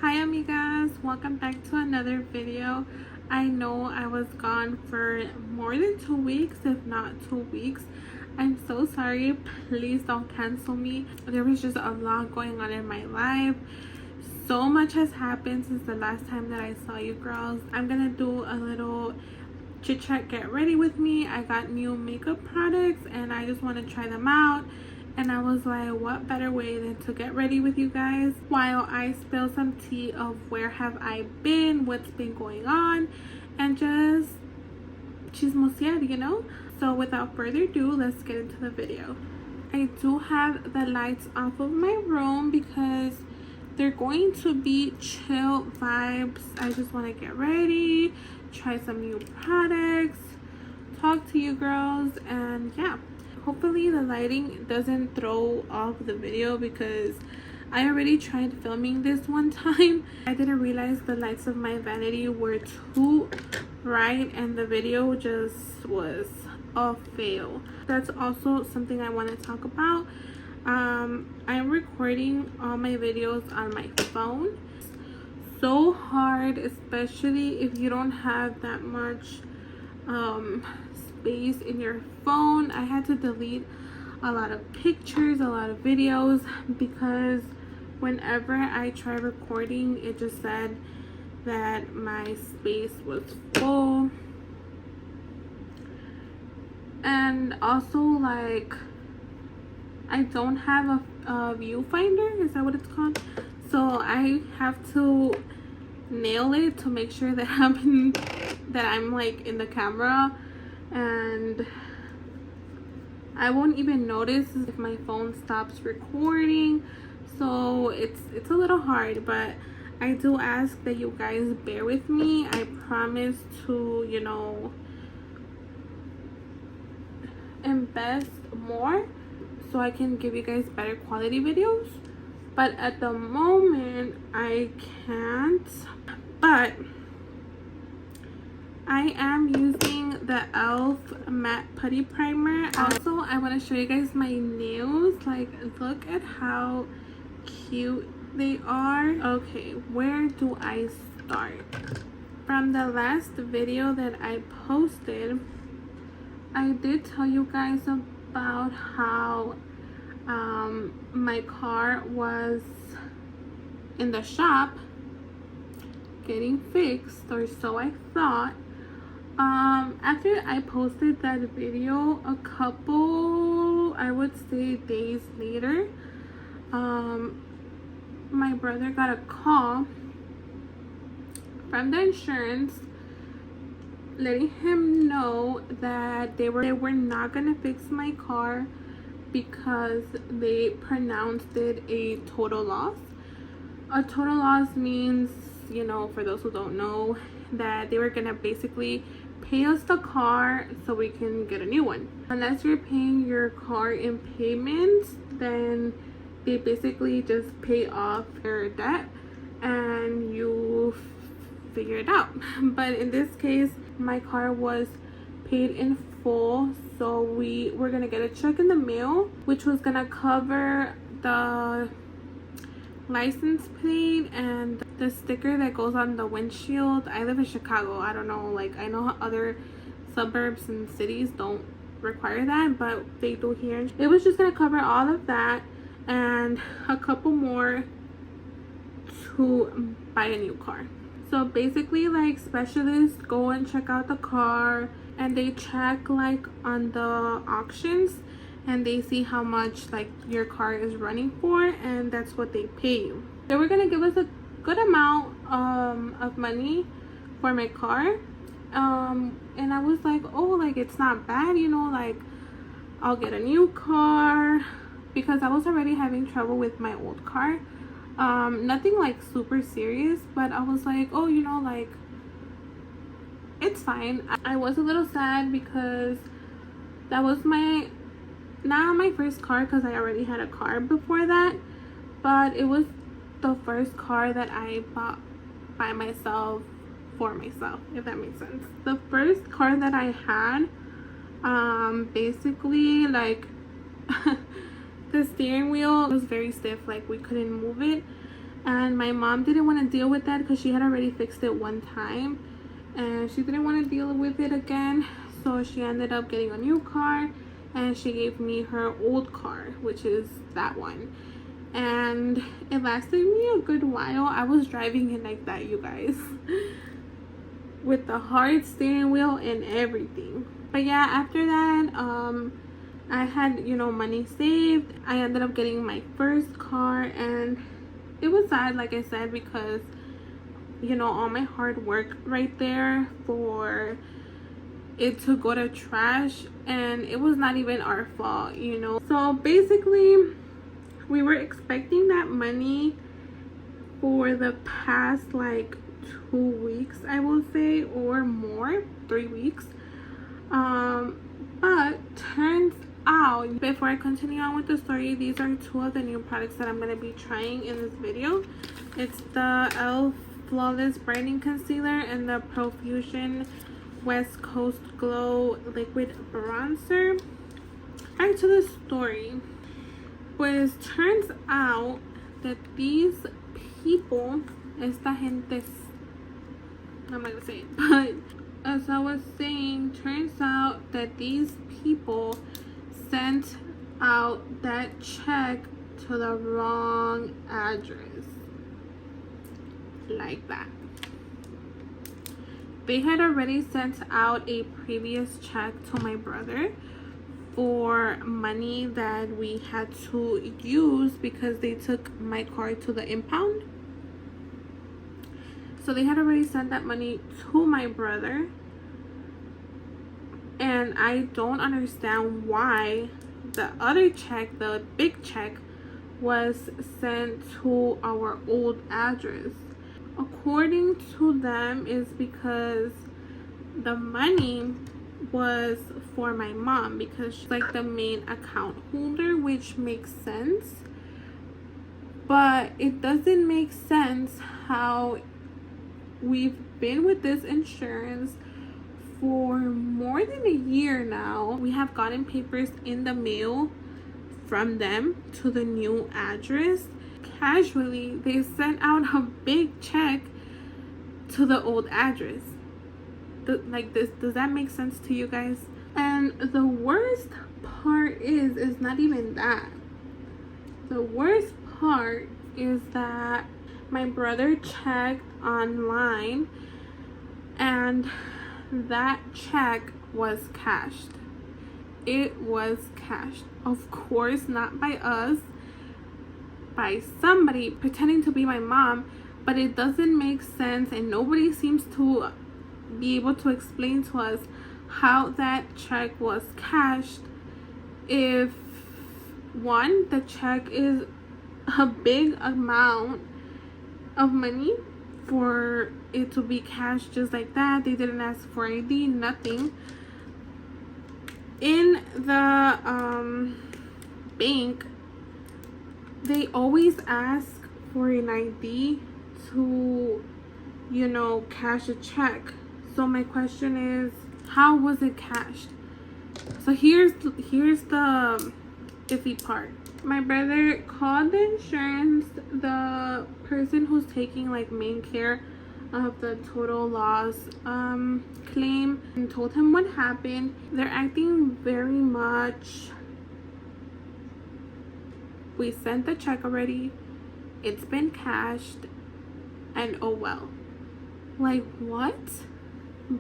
Hi amigas, welcome back to another video. I know I was gone for more than 2 weeks, if not 2 weeks. I'm so sorry. Please don't cancel me. There was just a lot going on in my life. So much has happened since the last time that I saw you girls. I'm gonna do a little chit chat get ready with me. I got new makeup products and I just want to try them out, and I was like, what better way than to get ready with you guys while I spill some tea of where have I been, what's been going on, and just chismosear, you know. So without further ado, let's get into the video. I do have the lights off of my room because they're going to be chill vibes. I just want to get ready, try some new products, talk to you girls, and yeah, hopefully the lighting doesn't throw off the video because I already tried filming this one time. I didn't realize the lights of my vanity were too bright and the video just was a fail. That's also something I want to talk about. I'm recording all my videos on my phone. So hard, especially if you don't have that much space in your phone. I had to delete a lot of pictures, a lot of videos, because whenever I try recording, it just said that my space was full. And also, like, I don't have a viewfinder, is that what it's called? So I have to nail it to make sure that I'm like in the camera, and I won't even notice if my phone stops recording. So it's a little hard, but I do ask that you guys bear with me. I promise to, you know, invest more so I can give you guys better quality videos, but at the moment I can't. But I am using the e.l.f. matte putty primer. Also, I want to show you guys my nails. Like, look at how cute they are. Okay, where do I start? From the last video that I posted, I did tell you guys about how my car was in the shop getting fixed, or so I thought. After I posted that video, a couple, I would say, days later, my brother got a call from the insurance letting him know that they were not gonna fix my car because they pronounced it a total loss. A total loss means, you know, for those who don't know, that they were gonna basically pay us the car so we can get a new one. Unless you're paying your car in payments, then they basically just pay off your debt and you figure it out. But in this case, my car was paid in full, so we were gonna get a check in the mail, which was gonna cover the license plate and the sticker that goes on the windshield. I live in Chicago. I don't know, like, I know other suburbs and cities don't require that, but they do here. It was just gonna cover all of that and a couple more to buy a new car. So basically, like, specialists go and check out the car and they check like on the auctions and they see how much like your car is running for, and that's what they pay you. They were gonna give us a good amount of money for my car, and I was like, oh, like, it's not bad, you know, like, I'll get a new car, because I was already having trouble with my old car. Nothing like super serious, but I was like, oh, you know, like, it's fine. I was a little sad because that was not my first car, because I already had a car before that, but it was the first car that I bought by myself, for myself, if that makes sense. The first car that I had, basically, like, the steering wheel was very stiff, like we couldn't move it, and my mom didn't want to deal with that because she had already fixed it one time and she didn't want to deal with it again. So she ended up getting a new car and she gave me her old car, which is that one. And it lasted me a good while. I was driving it like that, you guys, with the hard steering wheel and everything. But yeah, after that, I had, you know, money saved. I ended up getting my first car, and it was sad, like I said, because, you know, all my hard work right there for it to go to trash, and it was not even our fault, you know. So basically, we were expecting that money for the past like 2 weeks, I will say, or more, 3 weeks. But turns out, before I continue on with the story, these are 2 of the new products that I'm going to be trying in this video. It's the e.l.f. Flawless Brightening Concealer and the Profusion West Coast Glow Liquid Bronzer. Back to the story. Pues turns out that these people, esta gente, I'm not gonna say it, but as I was saying, turns out that these people sent out that check to the wrong address. Like that. They had already sent out a previous check to my brother for money that we had to use because they took my car to the impound. So they had already sent that money to my brother, and I don't understand why the other check, the big check, was sent to our old address. According to them, is because the money was for my mom because she's like the main account holder, which makes sense. But it doesn't make sense how we've been with this insurance for more than a year now. We have gotten papers in the mail from them to the new address. Casually, they sent out a big check to the old address. Like this, does that make sense to you guys? And the worst part is not even that. The worst part is that my brother checked online and that check was cashed. It was cashed. Of course, not by us, by somebody pretending to be my mom, but it doesn't make sense, and nobody seems to be able to explain to us how that check was cashed. If one, the check is a big amount of money for it to be cashed just like that. They didn't ask for ID, nothing. In the bank, they always ask for an ID to, you know, cash a check. So my question is, how was it cashed? So here's the iffy part. My brother called the insurance, the person who's taking like main care of the total loss claim, and told him what happened. They're acting very much, we sent the check already, it's been cashed, and oh well. Like, what?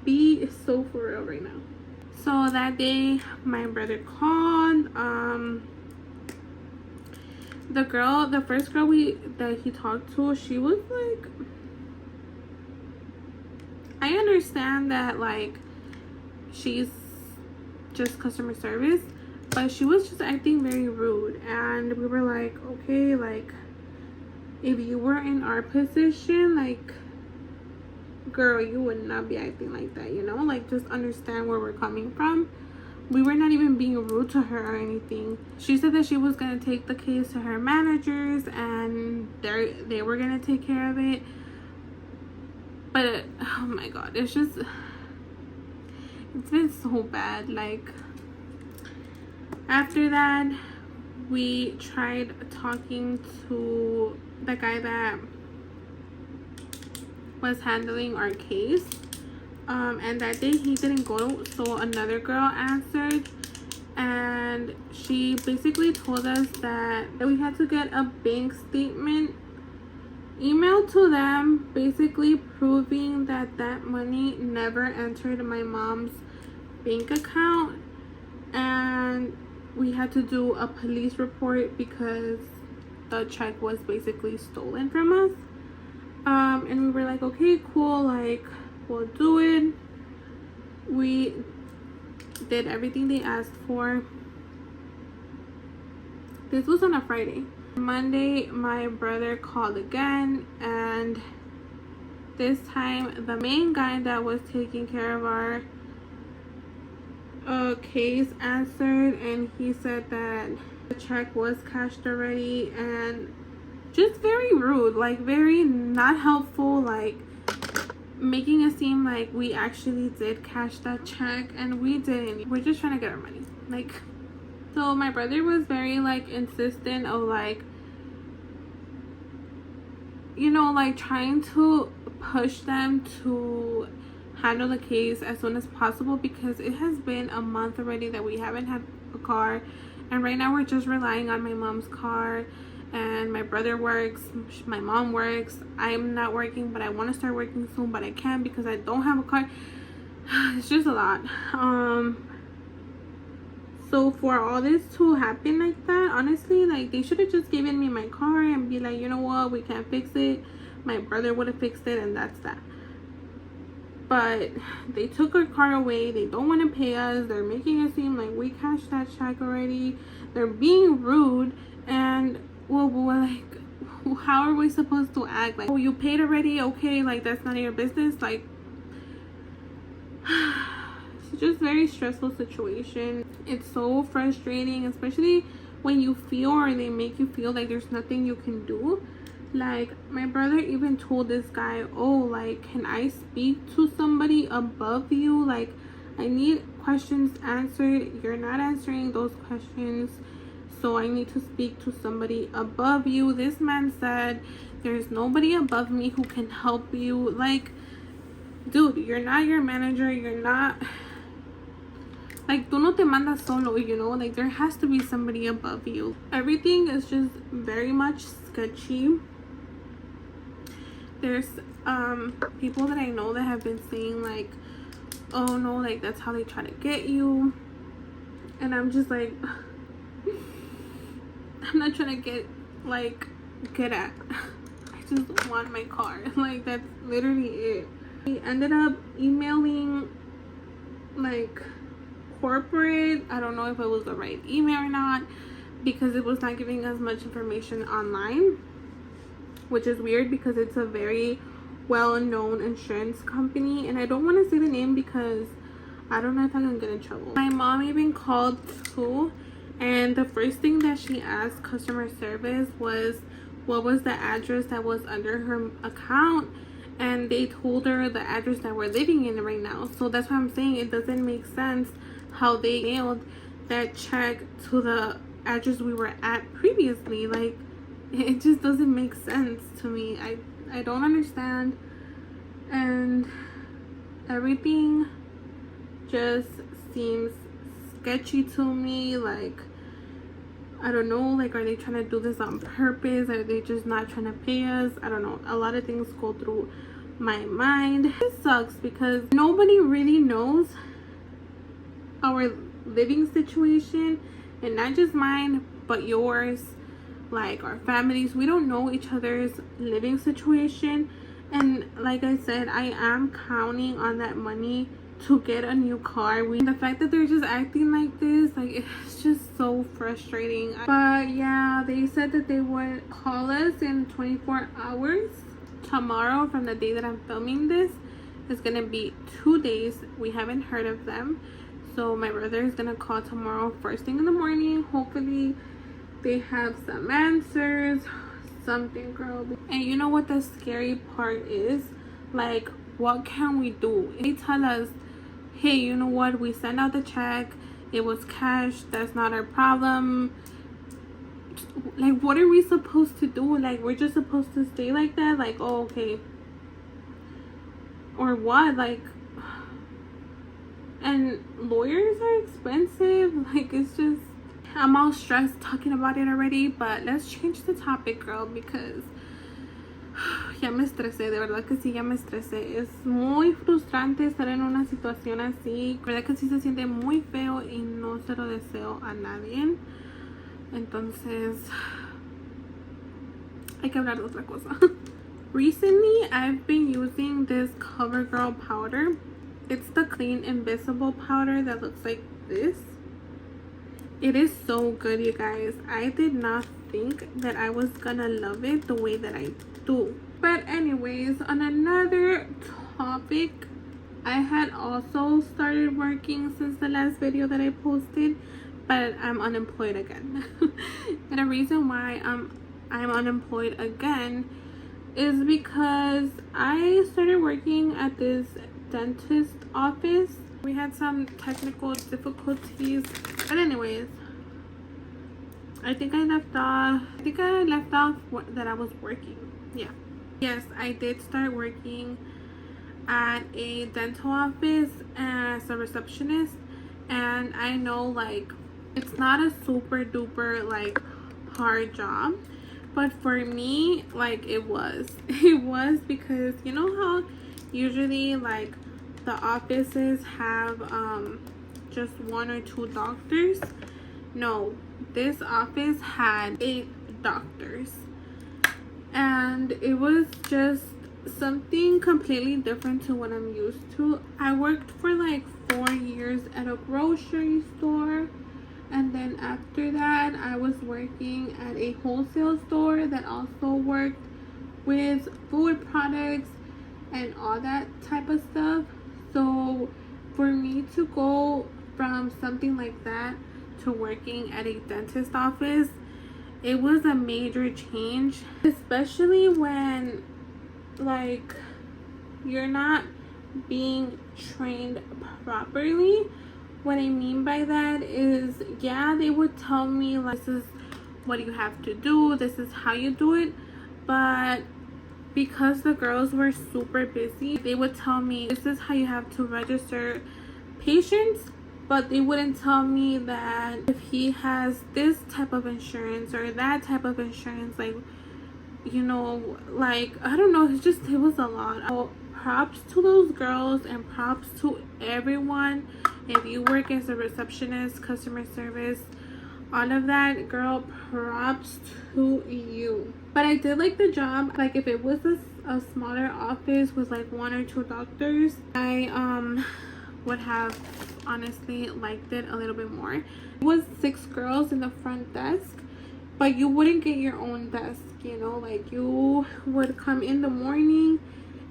B is so for real right now. So that day my brother called. The first girl that he talked to, she was like, I understand that like she's just customer service, but she was just acting very rude. And we were like, okay, like if you were in our position, like, girl, you would not be acting like that, you know? Like, just understand where we're coming from. We were not even being rude to her or anything. She said that she was going to take the case to her managers and they were going to take care of it. But, oh my God, it's been so bad. Like, after that, we tried talking to the guy that was handling our case. And that day he didn't go, so another girl answered, and she basically told us that we had to get a bank statement emailed to them, basically proving that that money never entered my mom's bank account, and we had to do a police report because the check was basically stolen from us. And we were like, okay, cool, like, we'll do it. We did everything they asked for. This was on a Friday. Monday, my brother called again, and this time the main guy that was taking care of our case answered, and he said that the check was cashed already, and just very rude, like very not helpful, like making it seem like we actually did cash that check, and we didn't. We're just trying to get our money, like. So my brother was very like insistent of like, you know, like trying to push them to handle the case as soon as possible, because it has been a month already that we haven't had a car, and right now we're just relying on my mom's car. And my brother works, my mom works, I'm not working, but I want to start working soon, but I can't because I don't have a car. It's just a lot. So for all this to happen like that, honestly, like, they should have just given me my car and be like, you know what, we can't fix it. My brother would have fixed it, and that's that. But they took our car away. They don't want to pay us. They're making it seem like we cashed that check already. They're being rude, and well, like, how are we supposed to act? Like, oh, you paid already, okay, like, that's none of your business. Like, it's just very stressful situation. It's so frustrating, especially when you feel, or they make you feel like there's nothing you can do. Like, my brother even told this guy, oh, like, can I speak to somebody above you? Like, I need questions answered. You're not answering those questions, so I need to speak to somebody above you. This man said, there's nobody above me who can help you. Like, dude, you're not your manager. You're not, like, tú no te mandas solo, you know? Like, there has to be somebody above you. Everything is just very much sketchy. There's people that I know that have been saying, like, oh no, like, that's how they try to get you. And I'm just like, I'm not trying to get at. I just want my car. Like, that's literally it. We ended up emailing, like, corporate. I don't know if it was the right email or not, because it was not giving us much information online, which is weird because it's a very well-known insurance company, and I don't want to say the name because I don't know if I can get in trouble. My mom even called too, and the first thing that she asked customer service was what was the address that was under her account, and they told her the address that we're living in right now. So that's why I'm saying it doesn't make sense how they mailed that check to the address we were at previously. Like, it just doesn't make sense to me. I don't understand, and everything just seems sketchy to me. Like, I don't know, like, are they trying to do this on purpose? Are they just not trying to pay us? I don't know. A lot of things go through my mind. It sucks because nobody really knows our living situation, and not just mine but yours, like our families. We don't know each other's living situation, and like I said, I am counting on that money to get a new car. The fact that they're just acting like this, like, it's just so frustrating. But yeah, they said that they would call us in 24 hours. Tomorrow, from the day that I'm filming this, is gonna be 2 days. We haven't heard of them, so my brother is gonna call tomorrow first thing in the morning. Hopefully they have some answers, something, girl. And you know what the scary part is? Like, what can we do? They tell us, hey, you know what, we sent out the check, it was cash, that's not our problem. Like, what are we supposed to do? Like, we're just supposed to stay like that? Like, oh, okay, or what? Like, and lawyers are expensive. Like, it's just, I'm all stressed talking about it already. But let's change the topic, girl, because ya me estresé, de verdad que sí, ya me estresé. Es muy frustrante estar en una situación así. De verdad que sí se siente muy feo y no se lo deseo a nadie. Entonces, hay que hablar de otra cosa. Recently, I've been using this CoverGirl powder. It's the Clean Invisible powder that looks like this. It is so good, you guys. I did not think that I was gonna love it the way that I do. But anyways, on another topic, I had also started working since the last video that I posted, but I'm unemployed again. And the reason why I'm unemployed again is because I started working at this dentist office. We had some technical difficulties, but anyways, I think I left off that I was working. Yeah, yes, I did start working at a dental office as a receptionist, and I know, like, it's not a super duper like hard job, but for me, like, it was because you know how usually like the offices have just 1 or 2 doctors. No, this office had 8 doctors, and it was just something completely different to what I'm used to. I worked for like 4 years at a grocery store, and then after that I was working at a wholesale store that also worked with food products and all that type of stuff. So for me to go from something like that to working at a dentist office, it was a major change, especially when like you're not being trained properly. What I mean by that is, yeah, they would tell me like, this is what you have to do, this is how you do it, but because the girls were super busy, they would tell me this is how you have to register patients, but they wouldn't tell me that if he has this type of insurance or that type of insurance, like, you know, like, I don't know, it was a lot. So props to those girls and props to everyone. If you work as a receptionist, customer service, all of that, girl, props to you. But I did like the job. Like, if it was a smaller office with like 1 or 2 doctors, I would have honestly liked it a little bit more. It was 6 girls in the front desk, but you wouldn't get your own desk, you know, like you would come in the morning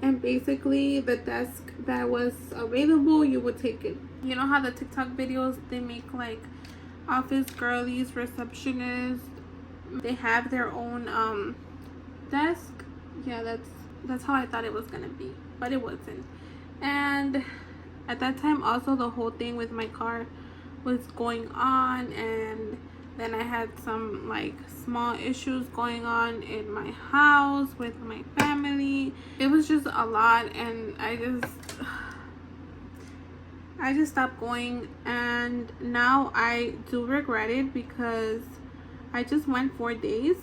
and basically the desk that was available, you would take it. You know how the TikTok videos, they make like office girlies, receptionists, they have their own desk. Yeah, that's how I thought it was gonna be, but it wasn't. And at that time also, the whole thing with my car was going on, and then I had some like small issues going on in my house with my family. It was just a lot, and I just stopped going, and now I do regret it because I just went 4 days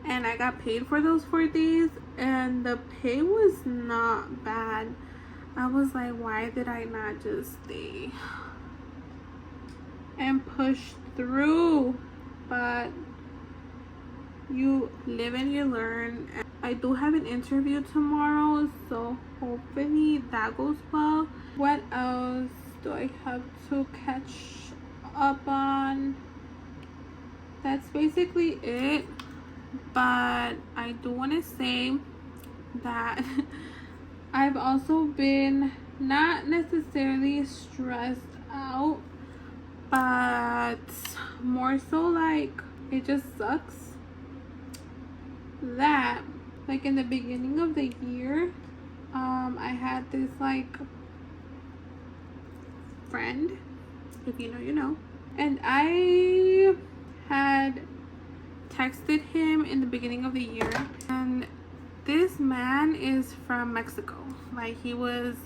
and I got paid for those 4 days, and the pay was not bad. I was like, why did I not just stay and push through? But you live and you learn. I do have an interview tomorrow, so hopefully that goes well. What else do I have to catch up on? That's basically it. But I do want to say that I've also been not necessarily stressed out, but more so like it just sucks that like in the beginning of the year, I had this like friend, if you know you know, and I had texted him in the beginning of the year, and This man is from Mexico. Like, he was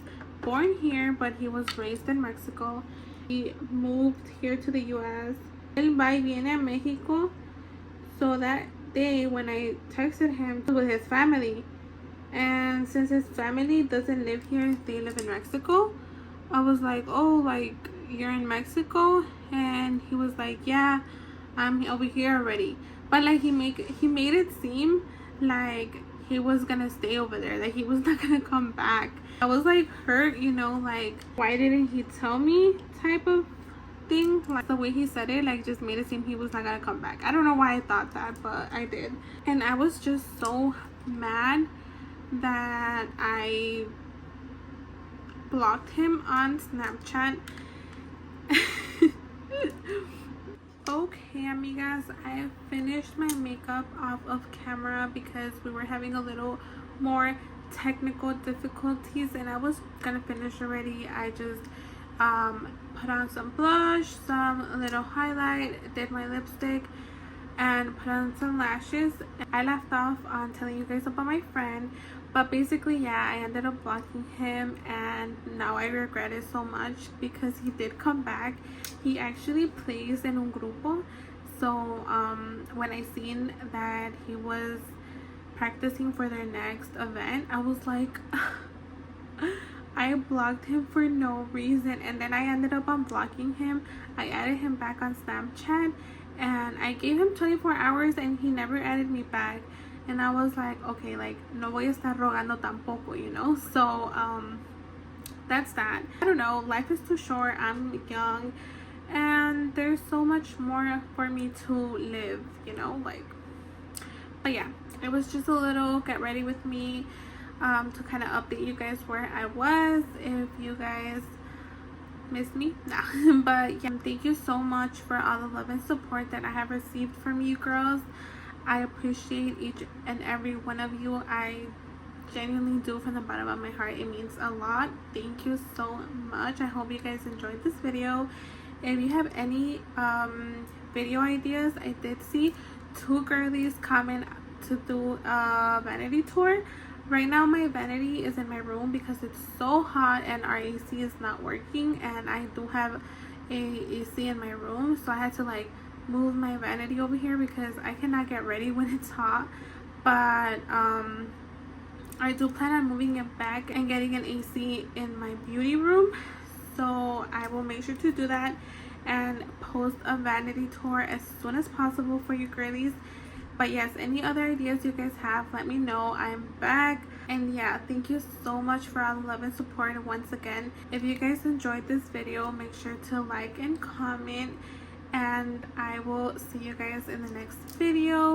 born here, but he was raised in Mexico. He moved here to the US. Él va y viene a Mexico. So that day when I texted him with his family, and since his family doesn't live here, they live in Mexico, I was like, oh, like, you're in Mexico? And he was like, yeah, I'm over here already. But like, he made it seem like he was gonna stay over there, like he was not gonna come back. I was like hurt, you know, like, why didn't he tell me type of thing. Like, the way he said it, like, just made it seem he was not gonna come back. I don't know why I thought that, but I did. And I was just so mad that I blocked him on Snapchat. Okay, amigas, I finished my makeup off of camera because we were having a little more technical difficulties, and I was gonna finish already. I just put on some blush, some little highlight, did my lipstick, and put on some lashes. I left off on telling you guys about my friend, but basically, yeah, I ended up blocking him, and now I regret it so much because he did come back. He actually plays in un grupo, so when I seen that he was practicing for their next event, I was like, I blocked him for no reason. And then I ended up unblocking him. I added him back on Snapchat, and I gave him 24 hours and he never added me back. And I was like, okay, like, no voy a estar rogando tampoco, you know. So that's that. I don't know, life is too short. I'm young and there's so much more for me to live, you know, like. But yeah, it was just a little get ready with me to kind of update you guys where I was, if you guys missed me. Nah. But yeah, thank you so much for all the love and support that I have received from you girls. I appreciate each and every one of you. I genuinely do, from the bottom of my heart. It means a lot. Thank you so much. I hope you guys enjoyed this video. If you have any video ideas, I did see 2 girlies comment to do a vanity tour. Right now my vanity is in my room because it's so hot and our AC is not working, and I do have a AC in my room, so I had to like move my vanity over here because I cannot get ready when it's hot. But I do plan on moving it back and getting an AC in my beauty room, so I will make sure to do that and post a vanity tour as soon as possible for you girlies. But yes, any other ideas you guys have, let me know. I'm back. And yeah, thank you so much for all the love and support once again. If you guys enjoyed this video, make sure to like and comment, and I will see you guys in the next video.